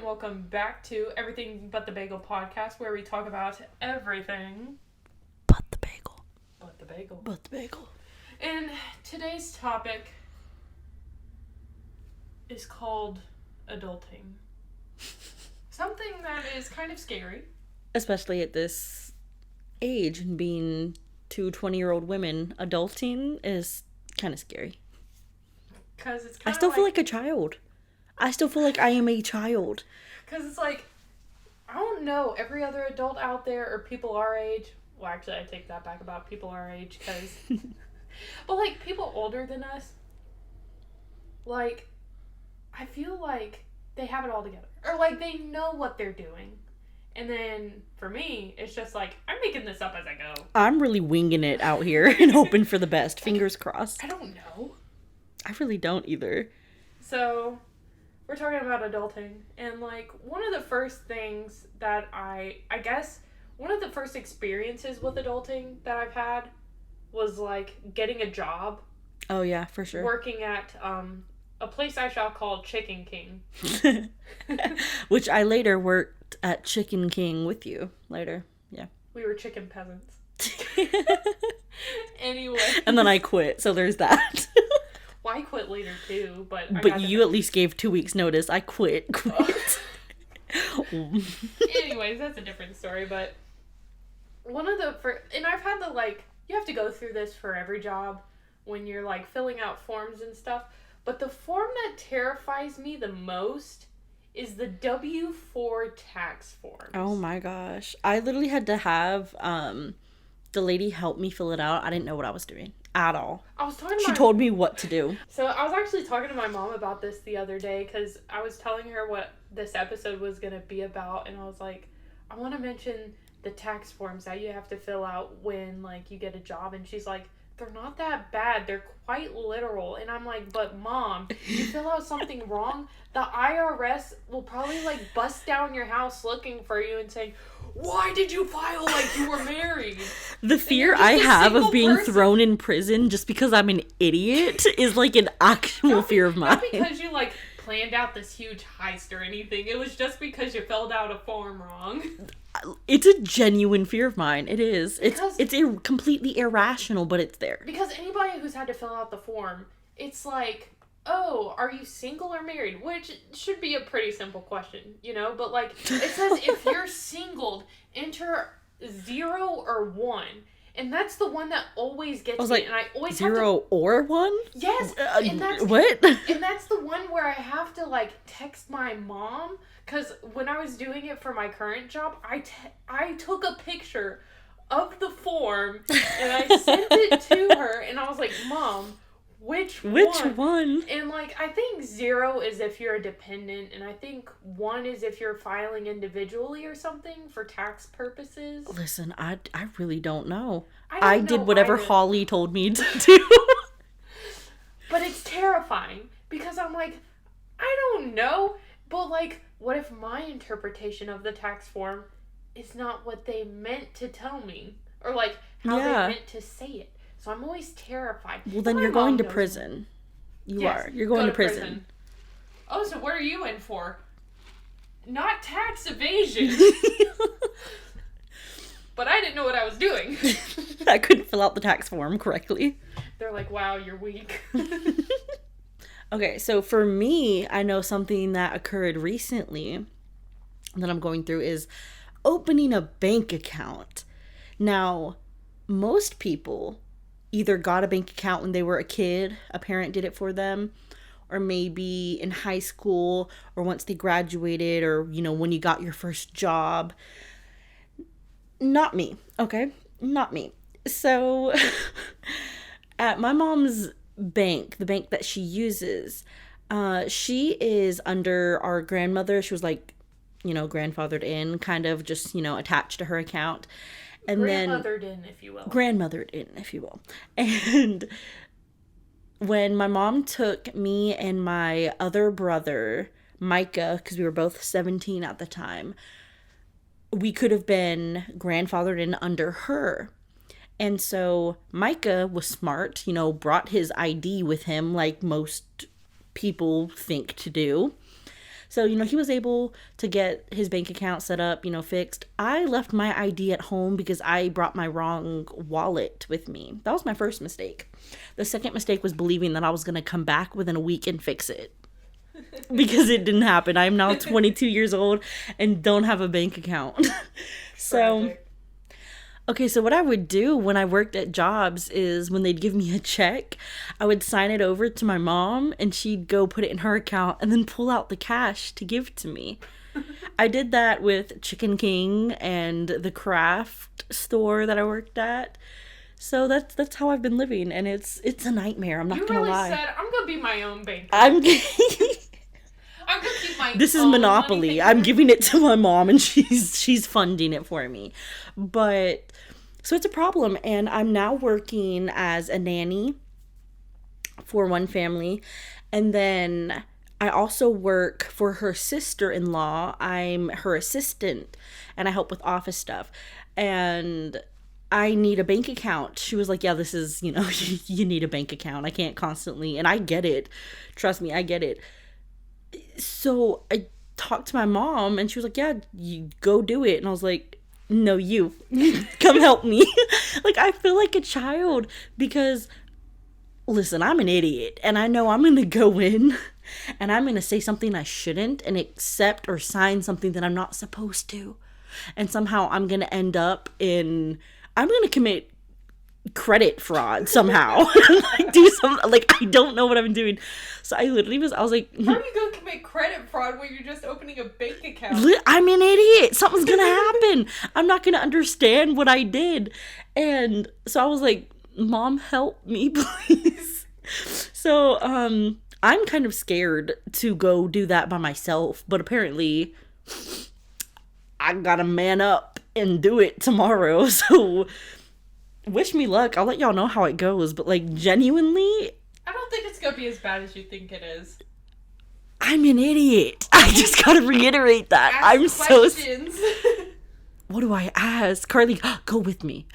welcome back to Everything But the Bagel podcast, where we talk about everything but the bagel. but the bagel. But the bagel. And today's topic is called adulting. Something that is kind of scary. Especially at this age, and being two 20-year-old women, adulting is kind of scary. Because it's I still feel like a child. I still feel like I am a child. Because it's like, I don't know, every other adult out there or people our age. Well, actually, I take that back about people our age, because. But, like, people older than us, like, I feel like they have it all together. Or, like, they know what they're doing. And then, for me, it's just like, I'm making this up as I go. I'm really winging it out here and hoping for the best. Fingers crossed. I don't know. I really don't either. So, we're talking about adulting. And, like, one of the first things that I guess, one of the first experiences with adulting that I've had was, like, getting a job. Oh, yeah, for sure. Working at a place I shall call Chicken King. Which I later worked at Chicken King with you later. Yeah. We were chicken peasants. Anyway. And then I quit, so there's that. Well, I quit later too, but you at least gave 2 weeks notice. I quit. Anyways, that's a different story, but one of the first, and I've had the, like, you have to go through this for every job when you're, like, filling out forms and stuff, but the form that terrifies me the most is the W-4 tax forms. Oh my gosh. I literally had to have the lady help me fill it out. I didn't know what I was doing at all. She told me what to do. So I was actually talking to my mom about this the other day, because I was telling her what this episode was going to be about, and I was like, I want to mention the tax forms that you have to fill out when, like, you get a job. And she's like, they're not that bad. They're quite literal. And I'm like, but Mom, you fill out something wrong, the IRS will probably, like, bust down your house looking for you and saying, why did you file like you were married? The fear I have of being thrown in prison just because I'm an idiot is, like, an actual fear of mine. Not because you, like, planned out this huge heist or anything. It was just because you filled out a form wrong. It's a genuine fear of mine. It is. It's completely irrational, but it's there. Because anybody who's had to fill out the form, it's like, oh, are you single or married? Which should be a pretty simple question, you know? But, like, it says if you're singled, enter 0 or 1. And that's the one that always gets me. Like, and I always 0 or 1? Yes. What? And that's the one where I have to, like, text my mom. Because when I was doing it for my current job, I took a picture of the form and I sent it to her. And I was like, Mom, which one? And, like, I think 0 is if you're a dependent, and I think 1 is if you're filing individually or something for tax purposes. Listen, I really don't know. I did whatever either. Holly told me to do. But it's terrifying because I'm like, I don't know. But, like, what if my interpretation of the tax form is not what they meant to tell me? Or, like, how they meant to say it. So I'm always terrified. Well, then you're going to prison. You're going to prison. Oh, so what are you in for? Not tax evasion. But I didn't know what I was doing. I couldn't fill out the tax form correctly. They're like, wow, you're weak. Okay, so for me, I know something that occurred recently that I'm going through is opening a bank account. Now, most people either got a bank account when they were a kid, a parent did it for them, or maybe in high school, or once they graduated, or, you know, when you got your first job. Not me, okay? Not me. So, at my mom's bank, the bank that she uses, she is under our grandmother. She was, like, you know, grandfathered in, kind of just, you know, attached to her account. And grandmothered in, if you will. Grandmothered in, if you will. And when my mom took me and my other brother, Micah, because we were both 17 at the time, we could have been grandfathered in under her. And so Micah was smart, you know, brought his ID with him like most people think to do. So, he was able to get his bank account set up, fixed. I left my ID at home because I brought my wrong wallet with me. That was my first mistake. The second mistake was believing that I was going to come back within a week and fix it. Because it didn't happen. I'm now 22 years old and don't have a bank account. So, okay, so what I would do when I worked at jobs is when they'd give me a check, I would sign it over to my mom and she'd go put it in her account and then pull out the cash to give to me. I did that with Chicken King and the craft store that I worked at. So that's how I've been living, and it's a nightmare. I'm not gonna lie. You really said I'm gonna be my own banker. I'm gonna keep my. This is Monopoly. I'm giving it to my mom, and she's funding it for me. But so it's a problem, and I'm now working as a nanny for one family, and then I also work for her sister-in-law. I'm her assistant, and I help with office stuff, and I need a bank account. She was like, yeah, this is, you need a bank account. I can't constantly, and I get it. Trust me, I get it. So I talked to my mom and she was like, yeah, you go do it. And I was like, no, you come help me. Like, I feel like a child because, listen, I'm an idiot and I know I'm going to go in and I'm going to say something I shouldn't and accept or sign something that I'm not supposed to. And somehow I'm going to end up I'm going to commit credit fraud somehow. I don't know what I'm doing. So I was like, how are you going to commit credit fraud when you're just opening a bank account? I'm an idiot. Something's going to happen. I'm not going to understand what I did. And so I was like, Mom, help me, please. So, I'm kind of scared to go do that by myself, but apparently I gotta man up and do it tomorrow. So wish me luck. I'll let y'all know how it goes. But genuinely, I don't think it's gonna be as bad as you think it is. I'm an idiot. I just gotta reiterate that. Ask questions. What do I ask? Carly, go with me.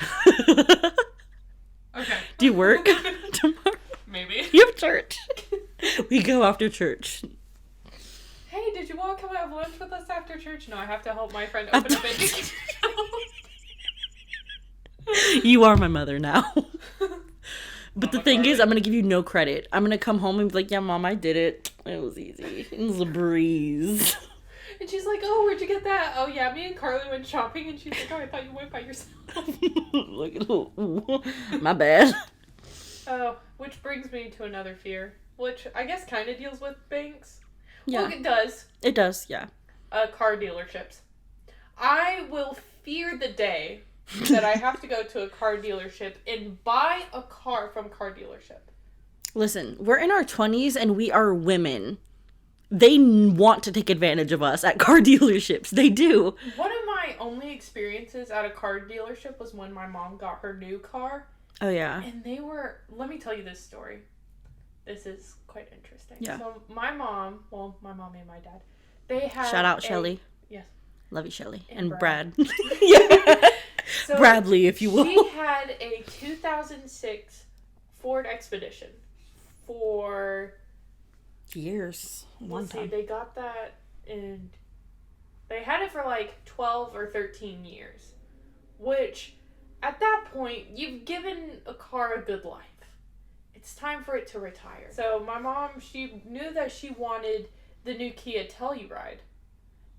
Okay. Do you work tomorrow? Maybe. You have church. We go after church. Hey, did you want to come have lunch with us after church? No, I have to help my friend open a bank account. You are my mother now. But the thing is, I'm going to give you no credit. I'm going to come home and be like, yeah, Mom, I did it. It was easy. It was a breeze. And she's like, oh, where'd you get that? Oh, yeah, me and Carly went shopping. And she's like, oh, I thought you went by yourself. My bad. Oh, which brings me to another fear, which I guess kind of deals with banks. Yeah. Well, it does. It does, yeah. Car dealerships. I will fear the day that I have to go to a car dealership and buy a car from a car dealership. Listen, we're in our 20s and we are women. They want to take advantage of us at car dealerships. They do. One of my only experiences at a car dealership was when my mom got her new car. Oh, yeah. And let me tell you this story. This is quite interesting. Yeah. So my mom and my dad, they had Shout out Shelly. Yes. Love you, Shelly. And Brad. Yeah. So Bradley, if you will. She had a 2006 Ford Expedition for years. One time. They got that and they had it for 12 or 13 years, which at that point you've given a car a good life. It's time for it to retire. So my mom, she knew that she wanted the new Kia Telluride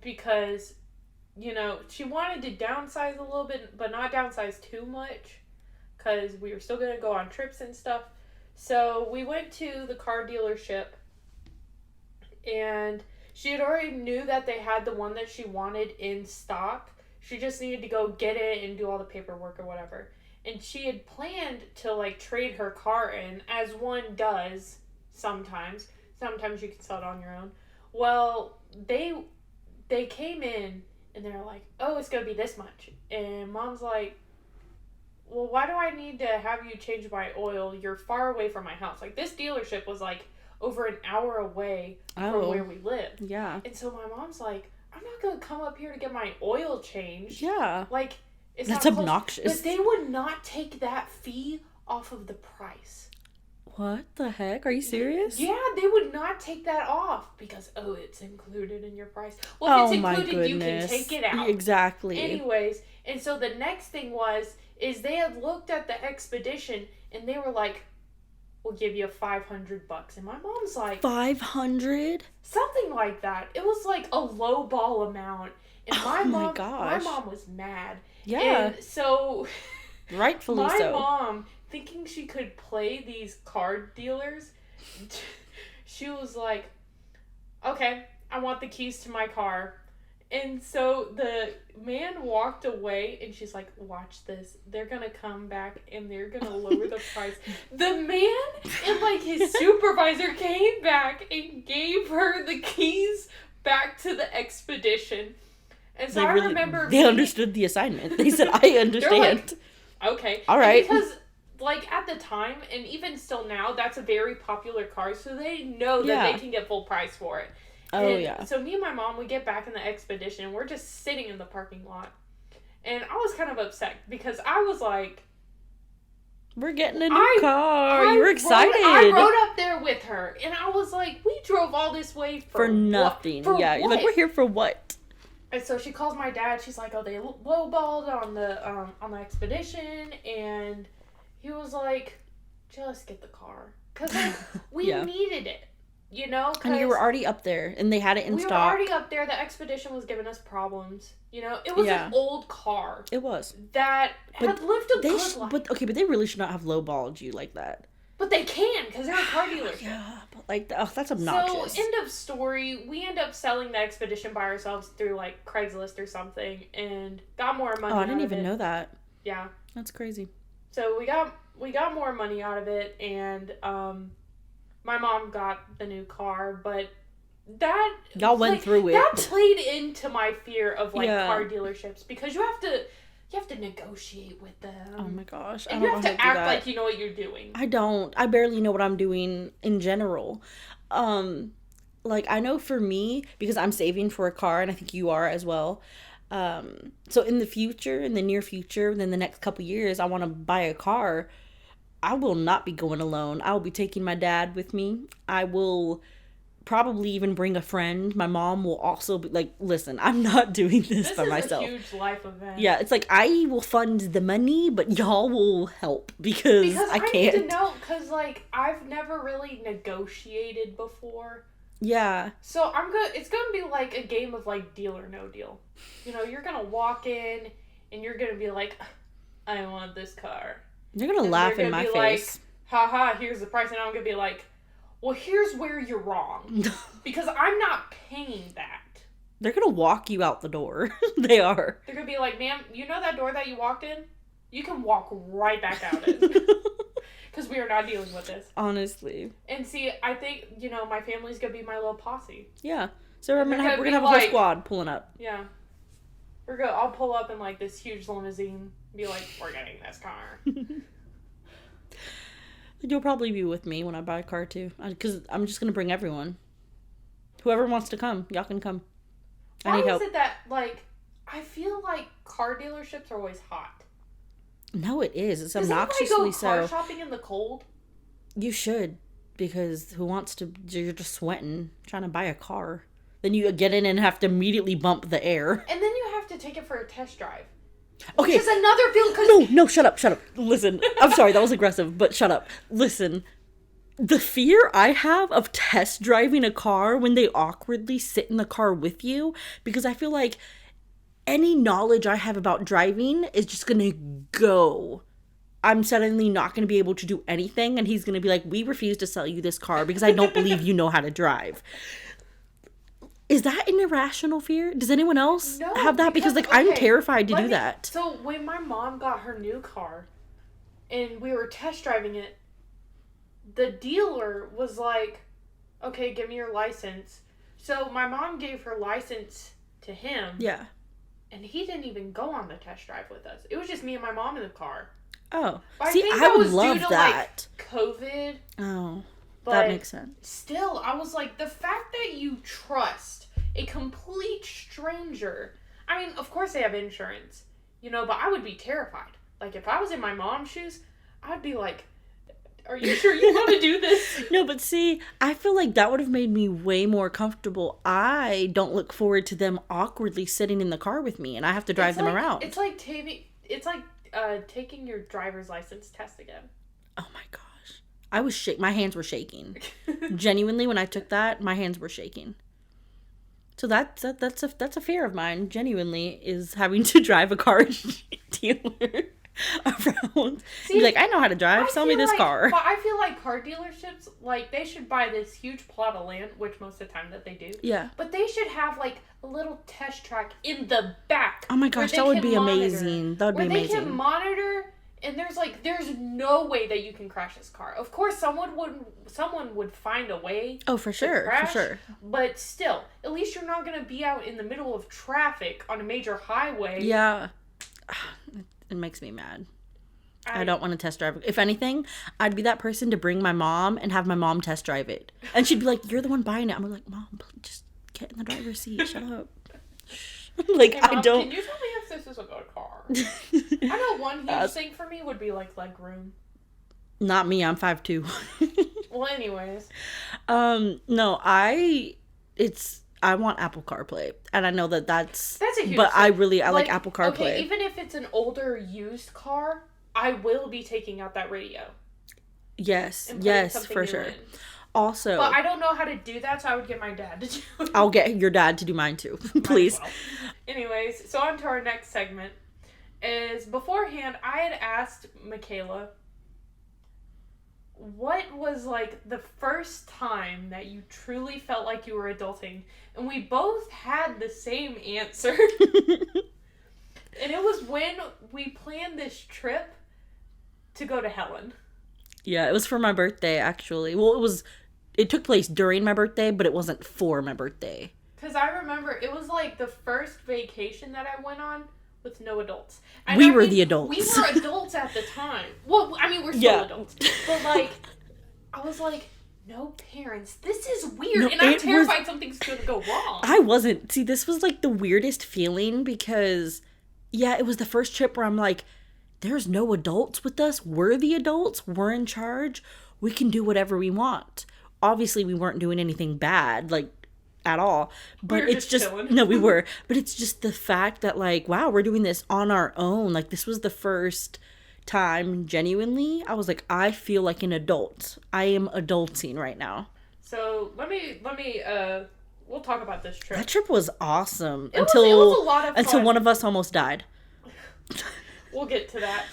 because, she wanted to downsize a little bit, but not downsize too much because we were still going to go on trips and stuff. So we went to the car dealership and she had already knew that they had the one that she wanted in stock. She just needed to go get it and do all the paperwork or whatever. And she had planned to trade her car in, as one does sometimes. Sometimes you can sell it on your own. Well, they came in and they're like, oh, it's going to be this much. And Mom's like, well, why do I need to have you change my oil? You're far away from my house. This dealership was over an hour away from where we live. Yeah. And so my mom's like, I'm not going to come up here to get my oil changed. Yeah. It's That's not obnoxious. But they would not take that fee off of the price. What the heck? Are you serious? Yeah, they would not take that off because, it's included in your price. Well, if it's included, you can take it out. Exactly. Anyways, and so the next thing is they had looked at the Expedition and they were like, we'll give you $500. And my mom's like, 500? Something like that. It was like a low ball amount. And my mom was mad. Yeah. And so rightfully my so. mom, thinking she could play these card dealers, she was like, okay, I want the keys to my car. And so the man walked away and she's like, watch this. They're going to come back and they're going to lower the price. The man and like his supervisor came back and gave her the keys back to the Expedition. And so they understood the assignment. They said, I understand. Like, okay. All right. And because like at the time and even still now, that's a very popular car. So they know that they can get full price for it. Oh, yeah. So me and my mom, we get back in the Expedition. We're just sitting in the parking lot. And I was kind of upset because I was like, we're getting a new car. You were excited. I rode up there with her. And I was like, we drove all this way for nothing. What? You're like, we're here for what? And so she calls my dad. She's like, they lowballed on the Expedition. And he was like, just get the car. Because like, we needed it. You know? And you were already up there, and they had it in stock. We were already up there. The Expedition was giving us problems. You know? It was an old car. It was. That had lived a good life. But they really should not have lowballed you like that. But they can, because they're a car dealership. Yeah, but like, that's obnoxious. So, end of story. We end up selling the Expedition by ourselves through, like, Craigslist or something, and got more money out of it. Oh, I didn't even know that. Yeah. That's crazy. So, we got more money out of it, and, my mom got the new car, but that... Y'all went through it. That played into my fear of, like, car dealerships, because you have to negotiate with them. Oh my gosh. And you have to act like you know what you're doing. I don't. I barely know what I'm doing in general. Like, I know for me, because I'm saving for a car, and I think you are as well. So in the near future, within the next couple years, I want to buy a car. I will not be going alone. I will be taking my dad with me. I will probably even bring a friend. My mom will also be like, listen, I'm not doing this by myself. This is a huge life event. Yeah, it's like I will fund the money, but y'all will help because I can't. Because I need to know, because like I've never really negotiated before. Yeah. So it's gonna be like a game of like deal or no deal. You know, you're gonna walk in and you're gonna be like, I want this car. You're gonna laugh in my face. Like, haha, here's the price, and I'm gonna be like, well, here's where you're wrong. Because I'm not paying that. They're gonna walk you out the door. They are. They're gonna be like, ma'am, you know that door that you walked in? You can walk right back out it. Because we are not dealing with this. Honestly. And see, I think, you know, my family's gonna be my little posse. Yeah. So we're gonna have a whole squad pulling up. Yeah. I'll pull up in like this huge limousine and be like, we're getting this car. You'll probably be with me when I buy a car too. Because I'm just going to bring everyone. Whoever wants to come, y'all can come. I need help. Why is it that, like, I feel like car dealerships are always hot? No, it is. It's obnoxiously so. Does anybody go car shopping in the cold? You should. Because who wants to... You're just sweating trying to buy a car. Then you get in and have to immediately bump the air. And then you have to take it for a test drive. Okay. Which is another field. No, shut up. Listen, I'm sorry, that was aggressive, but shut up. Listen, the fear I have of test driving a car when they awkwardly sit in the car with you, because I feel like any knowledge I have about driving is just gonna go. I'm suddenly not gonna be able to do anything, and he's gonna be like, we refuse to sell you this car because I don't believe you know how to drive. Is that an irrational fear? Does anyone else have that? Because like, I'm terrified to do that. So when my mom got her new car and we were test driving it, the dealer was like, okay, give me your license. So my mom gave her license to him. Yeah. And he didn't even go on the test drive with us. It was just me and my mom in the car. Oh. But see, I would love that. Like, COVID. Oh. That makes sense. Still, I was like, the fact that you trust a complete stranger. I mean, of course they have insurance, you know, but I would be terrified. Like, if I was in my mom's shoes, I'd be like, Are you sure you want to do this? No, but see, I feel like that would have made me way more comfortable. I don't look forward to them awkwardly sitting in the car with me, and I have to drive them around. It's like taking your driver's license test again. Oh my gosh. My hands were shaking. Genuinely, when I took that, my hands were shaking. So that's a fear of mine, genuinely, is having to drive a car dealer around. See, be like, I know how to drive, sell me this car. Well, I feel like car dealerships, like, they should buy this huge plot of land, which most of the time that they do. Yeah. But they should have, like, a little test track in the back. Oh my gosh, that would be amazing. That would be amazing. Where they can monitor, and there's no way that you can crash this car. Of course, someone would find a way. Oh, for sure, crash, for sure. But still, at least you're not going to be out in the middle of traffic on a major highway. Yeah. It makes me mad. I don't want to test drive. If anything, I'd be that person to bring my mom and have my mom test drive it. And she'd be like, you're the one buying it. I'm like, Mom, please just get in the driver's seat. Shut up. Like, hey, Mom, I don't. Can you tell me if this is a good car? I know one huge thing for me would be, like, leg room. Not me. I'm 5'2". Well, anyways. No, I want Apple CarPlay, and I know that's a huge but thing. I like Apple CarPlay. Okay, even if it's an older used car, I will be taking out that radio. Yes, for sure. In. Also, but I don't know how to do that, so I would get my dad to do it. I'll get your dad to do mine too, please. Well. Anyways, so on to our next segment. Is beforehand, I had asked Michala, what was, like, the first time that you truly felt like you were adulting? And we both had the same answer. And it was when we planned this trip to go to Helen. Yeah, it was for my birthday, actually. Well, it took place during my birthday, but it wasn't for my birthday. Because I remember it was, like, the first vacation that I went on with no adults. And we were the adults. We were adults at the time. Well, I mean, we're still adults. But, like, I was like, no parents. This is weird. No, and I'm terrified something's going to go wrong. I wasn't. See, this was, like, the weirdest feeling because, yeah, it was the first trip where I'm like, there's no adults with us. We're the adults. We're in charge. We can do whatever we want. Obviously, we weren't doing anything bad, like, at all. But it's just no, we were. But it's just the fact that, like, wow, we're doing this on our own. Like, this was the first time, genuinely, I was like, I feel like an adult. I am adulting right now. So let me we'll talk about this trip. That trip was awesome. It was a lot of fun. Until one of us almost died. We'll get to that.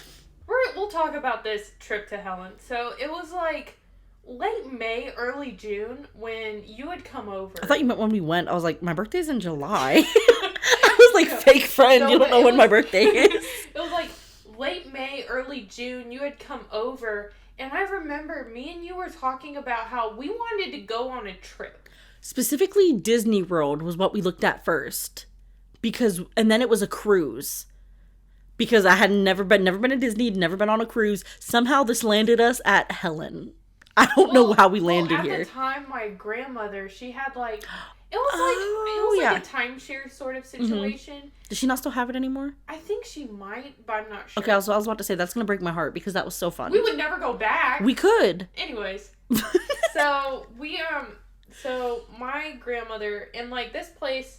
We'll talk about this trip to Helen. So it was like late May, early June when you had come over. I thought you meant when we went. I was like, my birthday's in July. I was like, fake friend. You don't know when my birthday is. It was like late May, early June. You had come over. And I remember me and you were talking about how we wanted to go on a trip. Specifically, Disney World was what we looked at first. And then it was a cruise. Because I had never been to Disney, never been on a cruise. Somehow this landed us at Helen. I don't know how we landed here. At the time, my grandmother, she had like, it was like a timeshare sort of situation. Mm-hmm. Does she not still have it anymore? I think she might, but I'm not sure. Okay, I was about to say, that's going to break my heart because that was so fun. We would never go back. We could. Anyways. So, so my grandmother, and like this place,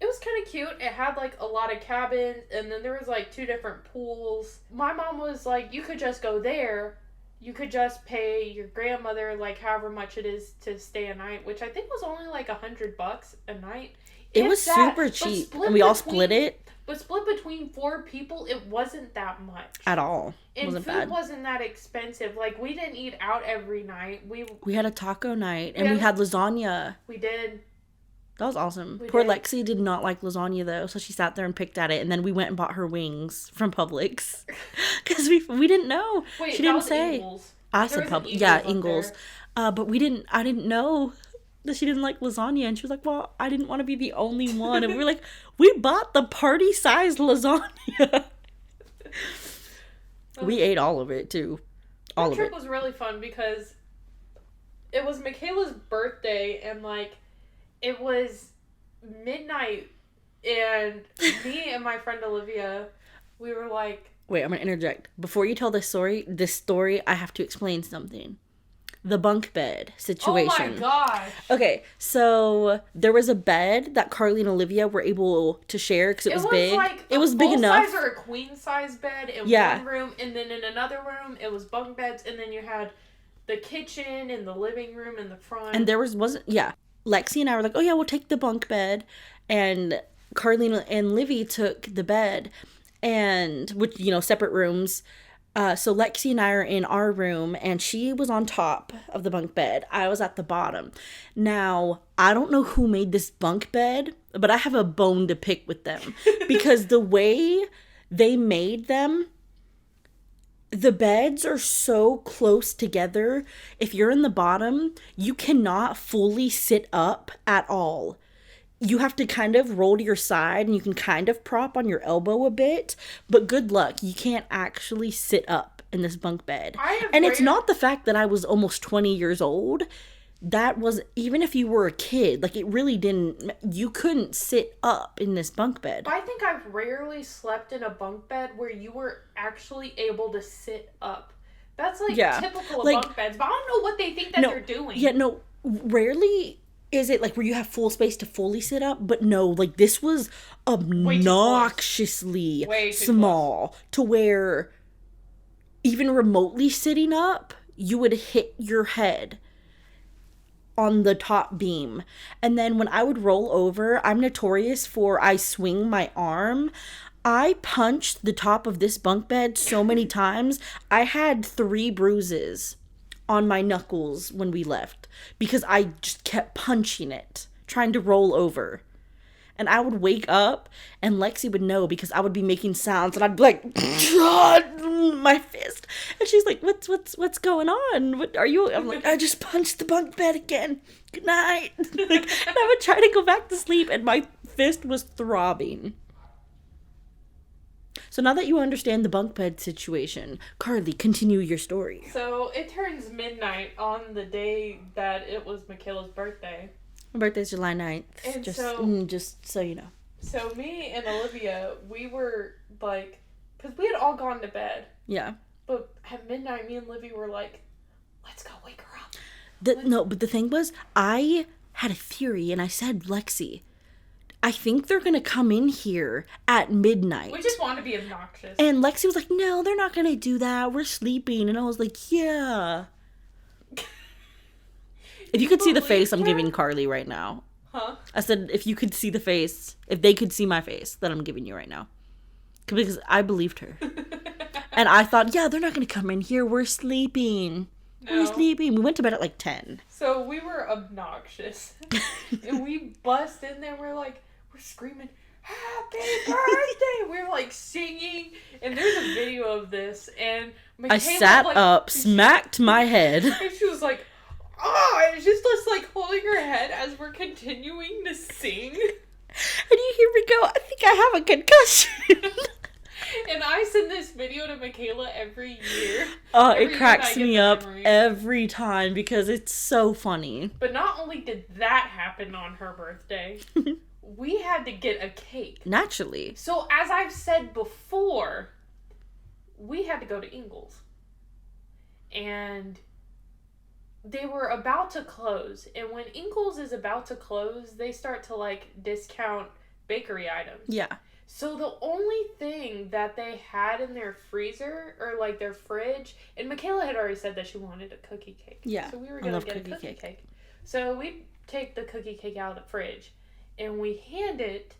it was kind of cute. It had like a lot of cabins, and then there was like 2 different pools. My mom was like, you could just go there. You could just pay your grandmother like however much it is to stay a night, which I think was only like $100 a night. It was super cheap, and we all split it. But split between 4 people, it wasn't that much at all. It and wasn't food bad. Wasn't that expensive. Like we didn't eat out every night. We had a taco night, and we had lasagna. We did. That was awesome. Poor Lexi did not like lasagna, though, so she sat there and picked at it, and then we went and bought her wings from Publix. Because we didn't know. Wait, she didn't say. Ingles. I said Publix. Yeah, Ingles. But I didn't know that she didn't like lasagna, and she was like, well, I didn't want to be the only one. And we were like, we bought the party-sized lasagna. We ate all of it, too. All of it. That trip was really fun because it was Michaela's birthday, and, like, it was midnight, and me and my friend Olivia, we were like, Wait, I'm gonna interject. Before you tell this story, I have to explain something. The bunk bed situation. Oh my gosh. Okay, so there was a bed that Carly and Olivia were able to share because it was big. Like it was big enough. Full size or a queen size bed in one room, and then in another room it was bunk beds, and then you had the kitchen and the living room in the front. And there wasn't. Lexi and I were like, oh yeah, we'll take the bunk bed, and Carly and Livy took the bed, and which separate rooms. So Lexi and I are in our room, and she was on top of the bunk bed. I was at the bottom. Now, I don't know who made this bunk bed, but I have a bone to pick with them. Because the way they made them, the beds are so close together. If you're in the bottom, you cannot fully sit up at all. You have to kind of roll to your side, and you can kind of prop on your elbow a bit, but good luck. You can't actually sit up in this bunk bed. And it's not the fact that I was almost 20 years old. That was, even if you were a kid, like, it really didn't, you couldn't sit up in this bunk bed. I think I've rarely slept in a bunk bed where you were actually able to sit up. That's, typical of bunk beds, but I don't know what they think that they're doing. Yeah, no, rarely is it, like, where you have full space to fully sit up, but no, like, this was obnoxiously small to where even remotely sitting up, you would hit your head on the top beam. And then when I would roll over, I'm notorious for I swing my arm. I punched the top of this bunk bed so many times. I had 3 bruises on my knuckles when we left because I just kept punching it, trying to roll over. And I would wake up, and Lexi would know because I would be making sounds, and I'd be like, my fist. And she's like, what's going on? What are you? I'm like, I just punched the bunk bed again. Good night. And I would try to go back to sleep, and my fist was throbbing. So now that you understand the bunk bed situation, Carly, continue your story. So it turns midnight on the day that it was Michala's birthday. My birthday's July 9th. And just so you know. So me and Olivia, we were like, because we had all gone to bed. Yeah. But at midnight, me and Livy were like, let's go wake her up. But the thing was, I had a theory, and I said, Lexi, I think they're going to come in here at midnight. We just want to be obnoxious. And Lexi was like, no, they're not going to do that. We're sleeping. And I was like, yeah. If you could see the face I'm giving Carly right now. Huh? I said, if you could see the face, if they could see my face that I'm giving you right now. Because I believed her. And I thought, yeah, they're not going to come in here. We're sleeping. No. We're sleeping. We went to bed at like 10. So we were obnoxious. And we bust in there. We're like, we're screaming, happy birthday. We were like singing. And there's a video of this. And I sat up, smacked my head. And she was like, oh, and she's just like holding her head as we're continuing to sing. And you hear me go, I think I have a concussion. And I send this video to Michala every year. Oh, it cracks me up every time because it's so funny. But not only did that happen on her birthday, we had to get a cake. Naturally. So as I've said before, we had to go to Ingles. And they were about to close. And when Ingles is about to close, they start to like discount bakery items. Yeah. So the only thing that they had in their freezer or like their fridge, and Michala had already said that she wanted a cookie cake. Yeah. So we were going to get a cookie cake. So we take the cookie cake out of the fridge and we hand it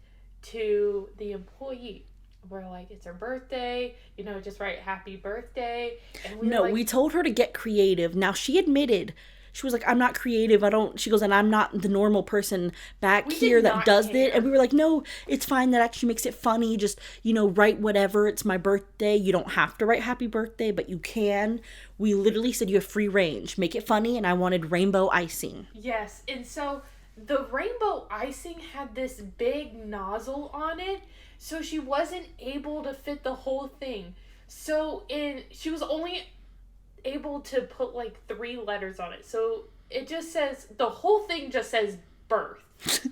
to the employee. We're like, it's her birthday, just write happy birthday. And we told her to get creative. Now she admitted, she was like, I'm not creative. She goes, and I'm not the normal person back here that does it. And we were like, no, it's fine. That actually makes it funny. Just, write whatever. It's my birthday. You don't have to write happy birthday, but you can. We literally said you have free range. Make it funny. And I wanted rainbow icing. Yes. And so the rainbow icing had this big nozzle on it. So she wasn't able to fit the whole thing. So she was only able to put like 3 letters on it. So it just says, the whole thing just says birth.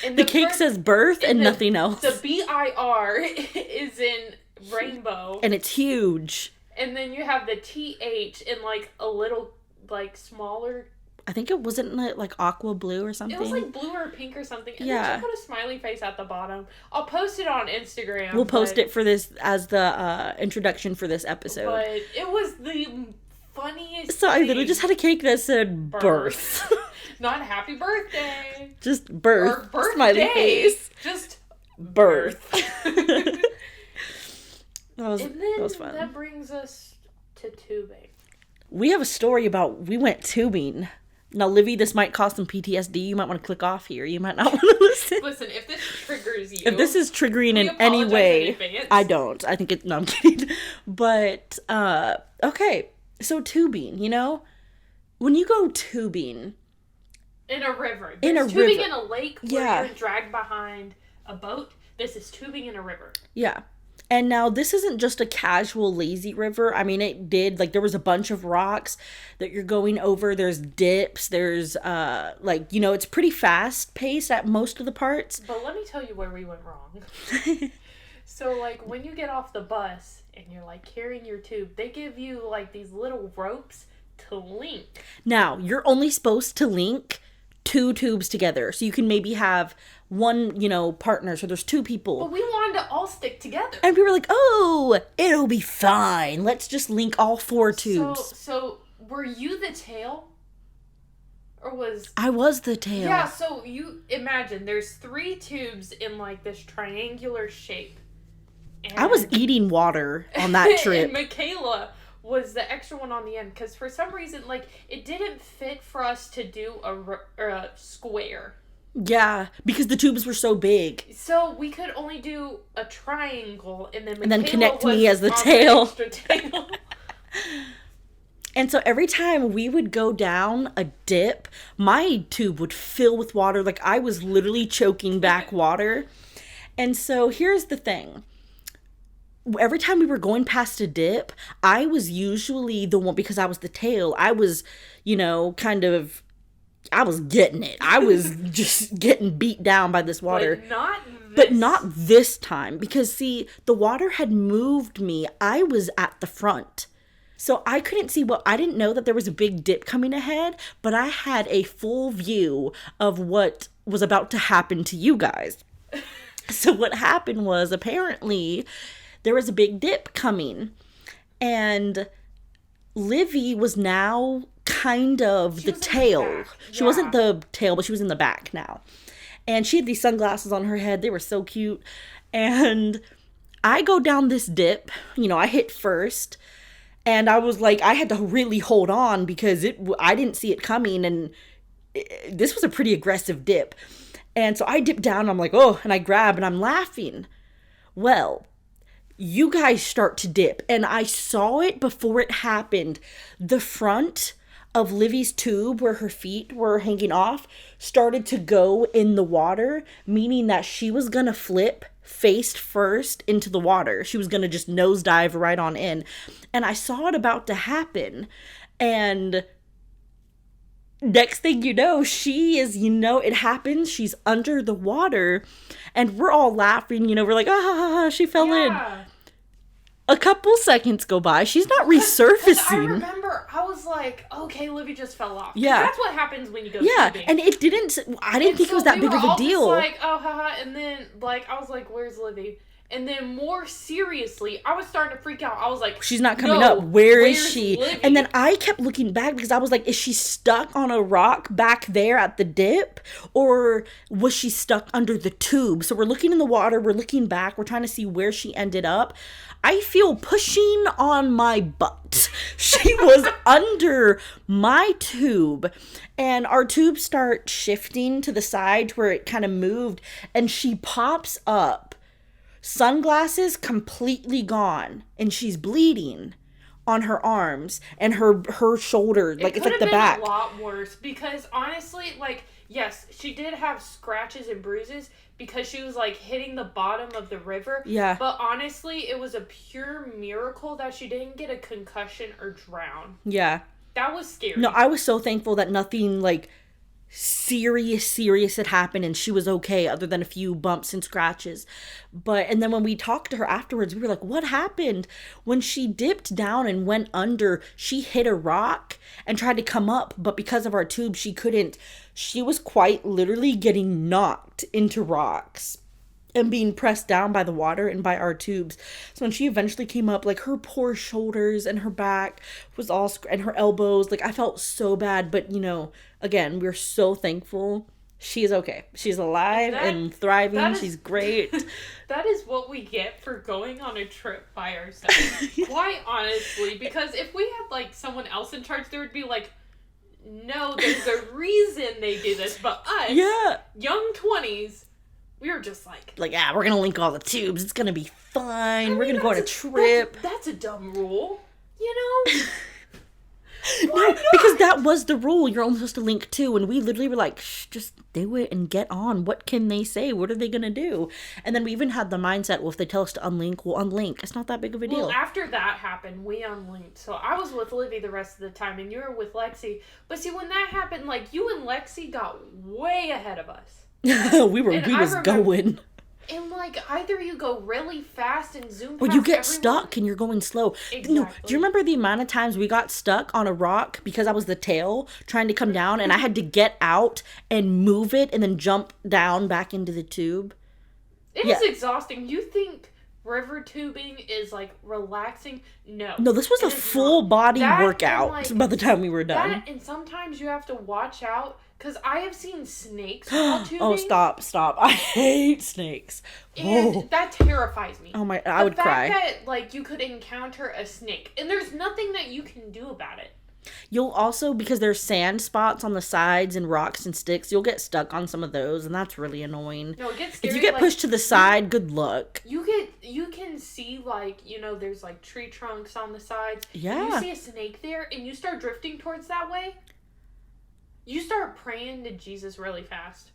And the cake says birth and nothing else. The BIR is in rainbow. And it's huge. And then you have the TH in, like, a little, like, smaller... I think it wasn't, like, aqua blue or something. It was, like, blue or pink or something. And yeah. then she put a smiley face at the bottom. I'll post it on Instagram. We'll post it for this, as the introduction for this episode. But it was the funniest So I literally just had a cake that said birth. Not happy birthday. Just birth. Or birthday. Smiley face. Just birth. that was fun. That brings us to tubing. We have a story about we went tubing. Now, Livy, this might cause some PTSD. You might want to click off here. You might not want to listen. Listen, if this triggers you... If this is triggering in any way... I don't. I think it... No, I'm kidding. But, okay. So, tubing, you know? When you go tubing... In a river. There's tubing in a lake where you're dragged behind a boat. This is tubing in a river. Yeah. And now this isn't just a casual lazy river. I mean, it did, like, there was a bunch of rocks that you're going over. There's dips. There's, like, you know, it's pretty fast paced at most of the parts. But let me tell you where we went wrong. So, like, when you get off the bus and you're, like, carrying your tube, they give you, like, these little ropes to link. Now, you're only supposed to link 2 tubes together. So you can maybe have one, you know, partner. So there's 2 people. But we wanted to all stick together. And we were like, oh, it'll be fine. Let's just link all 4 tubes. So were you the tail? Or was... I was the tail. Yeah, so you imagine there's 3 tubes in, like, this triangular shape. And I was eating water on that trip. And Michala was the extra one on the end, because for some reason, like, it didn't fit for us to do a square. Yeah, because the tubes were so big. So we could only do a triangle, and then connect me as the tail. The tail. And so every time we would go down a dip, my tube would fill with water. Like, I was literally choking back water. And so here's the thing. Every time we were going past a dip, I was usually the one, because I was the tail. I was, you know, I was getting it. I was just getting beat down by this water. But not this time. Because, see, the water had moved me. I was at the front. So I couldn't see I didn't know that there was a big dip coming ahead. But I had a full view of what was about to happen to you guys. So what happened was, apparently... there was a big dip coming, and Livy was now kind of the tail. She wasn't the tail, but she was in the back now. And she had these sunglasses on her head. They were so cute. And I go down this dip, you know, I hit first, and I was like, I had to really hold on because I didn't see it coming, and this was a pretty aggressive dip. And so I dip down, I'm like, oh, and I grab, and I'm laughing. Well, you guys start to dip, and I saw it before it happened. The front of Livy's tube, where her feet were hanging off, started to go in the water, meaning that she was gonna flip face first into the water. She was gonna just nosedive right on in. And I saw it about to happen, and next thing you know, she is, you know, it happens, she's under the water, and we're all laughing, you know, we're like, she fell in. A couple seconds go by, she's not resurfacing. I remember, I was like, okay, Livy just fell off. Yeah. That's what happens when you go tubing. And I didn't think it was that big of a deal. Like, oh, haha, and then, like, I was like, where's Livy? And then more seriously, I was starting to freak out. I was like, she's not coming up. Where's she? Livy? And then I kept looking back because I was like, is she stuck on a rock back there at the dip? Or was she stuck under the tube? So we're looking in the water. We're looking back. We're trying to see where she ended up. I feel pushing on my butt. She was under my tube. And our tubes start shifting to the side where it kind of moved. And she pops up. Sunglasses completely gone, and she's bleeding on her arms and her shoulder, like it's like the back. It could have been a lot worse because honestly, like, yes, she did have scratches and bruises because she was like hitting the bottom of the river. Yeah. But honestly, it was a pure miracle that she didn't get a concussion or drown. Yeah. That was scary. No, I was so thankful that nothing like serious had happened and she was okay other than a few bumps and scratches. And then when we talked to her afterwards, we were like, what happened? When she dipped down and went under, she hit a rock and tried to come up, but because of our tube, she couldn't. She was quite literally getting knocked into rocks and being pressed down by the water and by our tubes. So when she eventually came up, like, her poor shoulders and her back was all, and her elbows, like, I felt so bad. But, you know, again, we're so thankful. She is okay. She's alive and thriving. She's great. That is what we get for going on a trip by ourselves. Quite honestly, because if we had, like, someone else in charge, there would be, like, no, there's a reason they do this. But us, young 20s, we were just like, yeah, we're going to link all the tubes. It's going to be fine. We're going to go on a trip. That's a dumb rule, you know? No, because that was the rule. You're only supposed to link 2. And we literally were like, shh, just do it and get on. What can they say? What are they going to do? And then we even had the mindset, well, if they tell us to unlink, we'll unlink. It's not that big of a deal. Well, after that happened, we unlinked. So I was with Livy the rest of the time, and you were with Lexi. But see, when that happened, like, you and Lexi got way ahead of us. we was going. And, like, either you go really fast and zoom past or you get stuck and you're going slow. Exactly. No, do you remember the amount of times we got stuck on a rock because I was the tail trying to come down and I had to get out and move it and then jump down back into the tube? It is exhausting. You think river tubing is, like, relaxing? No. No, this was a full body workout by the time we were done. And sometimes you have to watch out. Because I have seen snakes while tubing. Oh, stop. I hate snakes. And that terrifies me. Oh my, I would cry. The fact that, like, you could encounter a snake, and there's nothing that you can do about it. You'll also, because there's sand spots on the sides and rocks and sticks, you'll get stuck on some of those, and that's really annoying. No, it gets scary. If you get pushed to the side, good luck. You can see, like, you know, there's, like, tree trunks on the sides. Yeah. You see a snake there, and you start drifting towards that way. You start praying to Jesus really fast.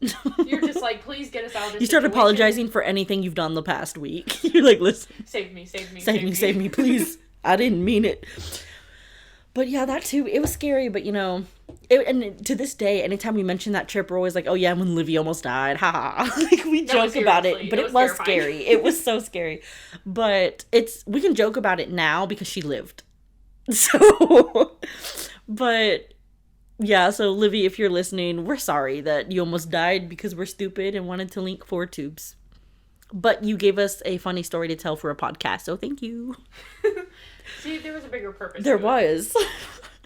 You're just like, please get us out of this You start apologizing for anything you've done the past week. You're like, listen. Save me, please. I didn't mean it. But yeah, that too, it was scary, but you know, and to this day, anytime we mention that trip, we're always like, oh yeah, when Livy almost died, haha. Like, we joke about it, but it was scary. It was so scary. But we can joke about it now because she lived. So, but yeah, so Livy, if you're listening, we're sorry that you almost died because we're stupid and wanted to link 4 tubes. But you gave us a funny story to tell for a podcast, so thank you. See, there was a bigger purpose. There was.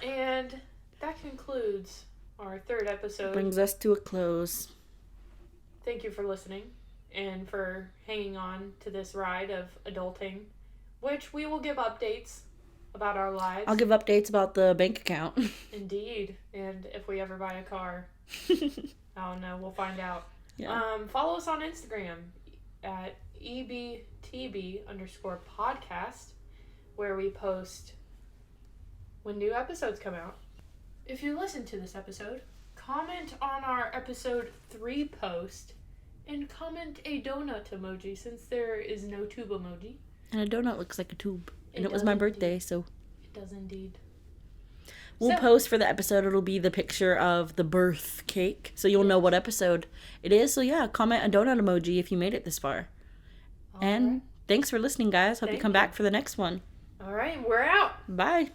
And that concludes our 3rd episode. Brings us to a close. Thank you for listening and for hanging on to this ride of adulting, which we will give updates about our lives. I'll give updates about the bank account. Indeed. And if we ever buy a car. I don't know. We'll find out. Yeah. Follow us on Instagram at EBTB_podcast, where we post when new episodes come out. If you listen to this episode, comment on our episode 3 post and comment a donut emoji, since there is no tube emoji. And a donut looks like a tube. And it was my birthday, so. It does indeed. We'll post for the episode. It'll be the picture of the birth cake, so you'll know what episode it is. So yeah, comment a donut emoji if you made it this far. Thanks for listening, guys. Hope you come back for the next one. All right, we're out. Bye.